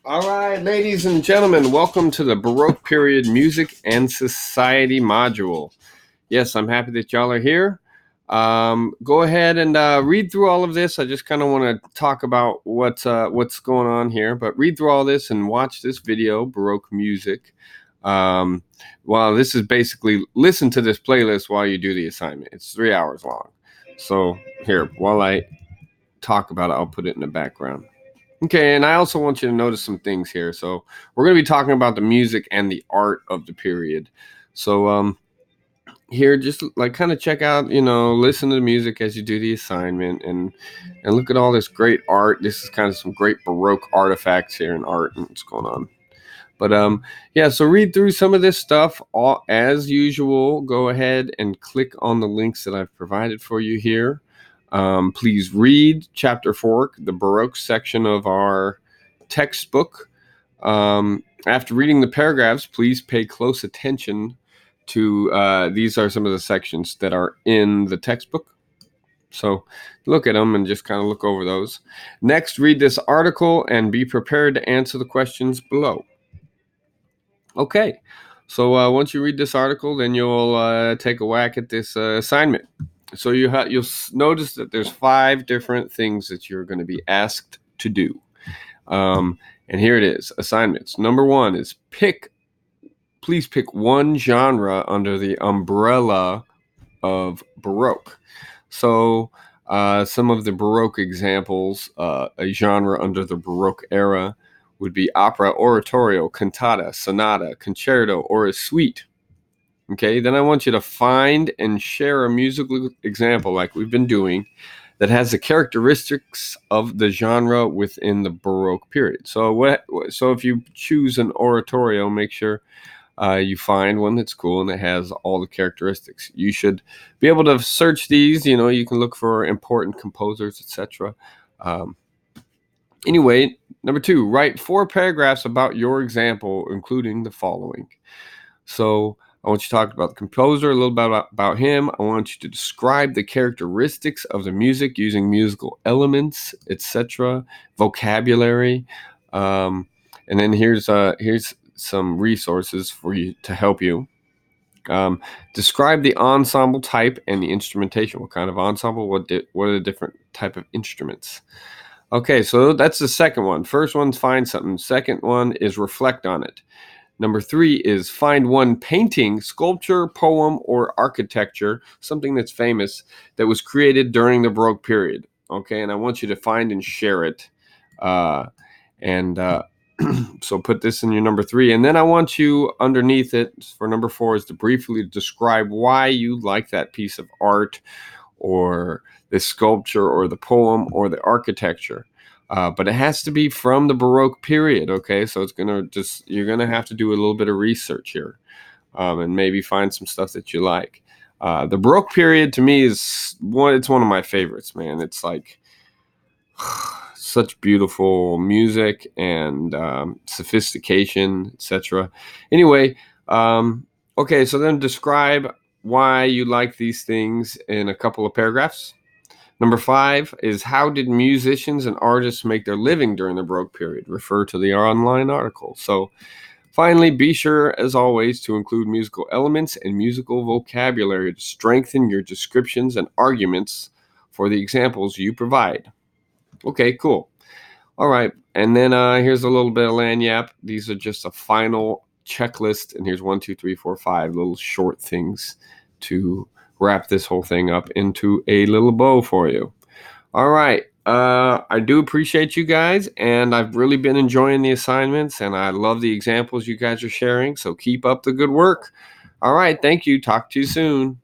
All right, ladies and gentlemen, welcome to the Baroque Period Music and Society module. Yes, I'm happy that y'all are here. Go ahead and read through all of this. I just kind of want to talk about what's going on here, but read through all this and watch this video, Baroque Music. Well, this is basically listen to this playlist while you do the assignment. It's 3 hours long. So here, while I talk about it, I'll put it in the background. Okay, and I also want you to notice some things here. So we're going to be talking about the music and the art of the period. So here, just like kind of check out, listen to the music as you do the assignment, and look at all this great art. This is kind of some great Baroque artifacts here in art and what's going on. But yeah, so read through some of this stuff. As usual, go ahead and click on the links that I've provided for you here. Please read Chapter 4, the Baroque section of our textbook. After reading the paragraphs, please pay close attention to these are some of the sections that are in the textbook. So look at them and just kind of look over those. Next, read this article and be prepared to answer the questions below. Okay, so once you read this article, then you'll take a whack at this assignment. So you'll notice that there's 5 different things that you're going to be asked to do. And here it is, assignments. Number 1 is please pick one genre under the umbrella of Baroque. So some of the Baroque examples, a genre under the Baroque era would be opera, oratorio, cantata, sonata, concerto, or a suite. Okay, then I want you to find and share a musical example like we've been doing that has the characteristics of the genre within the Baroque period. So if you choose an oratorio, make sure you find one that's cool and that has all the characteristics. You should be able to search these. You can look for important composers, etc. Anyway, number 2, write 4 paragraphs about your example, including the following. So I want you to talk about the composer, a little bit about him. I want you to describe the characteristics of the music using musical elements, etc., vocabulary. And then here's some resources for you to help you. Describe the ensemble type and the instrumentation. What kind of ensemble? What are the different type of instruments? Okay, so that's the second one. First one's find something. Second one is reflect on it. Number 3 is find one painting, sculpture, poem, or architecture, something that's famous, that was created during the Baroque period. Okay, and I want you to find and share it. So put this in your number 3. And then I want you underneath it for number 4 is to briefly describe why you like that piece of art or the sculpture or the poem or the architecture. But it has to be from the Baroque period, okay? So you're gonna have to do a little bit of research here, and maybe find some stuff that you like. The Baroque period to me it's one of my favorites, man. It's like such beautiful music and sophistication, etc. Anyway, okay, so then describe why you like these things in a couple of paragraphs. Number 5 is how did musicians and artists make their living during the Baroque period? Refer to the online article. So finally, be sure, as always, to include musical elements and musical vocabulary to strengthen your descriptions and arguments for the examples you provide. Okay, cool. All right, and then here's a little bit of lagniappe. These are just a final checklist, and here's 1, 2, 3, 4, 5 little short things to wrap this whole thing up into a little bow for you. All right, I do appreciate you guys, and I've really been enjoying the assignments, and I love the examples you guys are sharing, so keep up the good work. All right, thank you. Talk to you soon.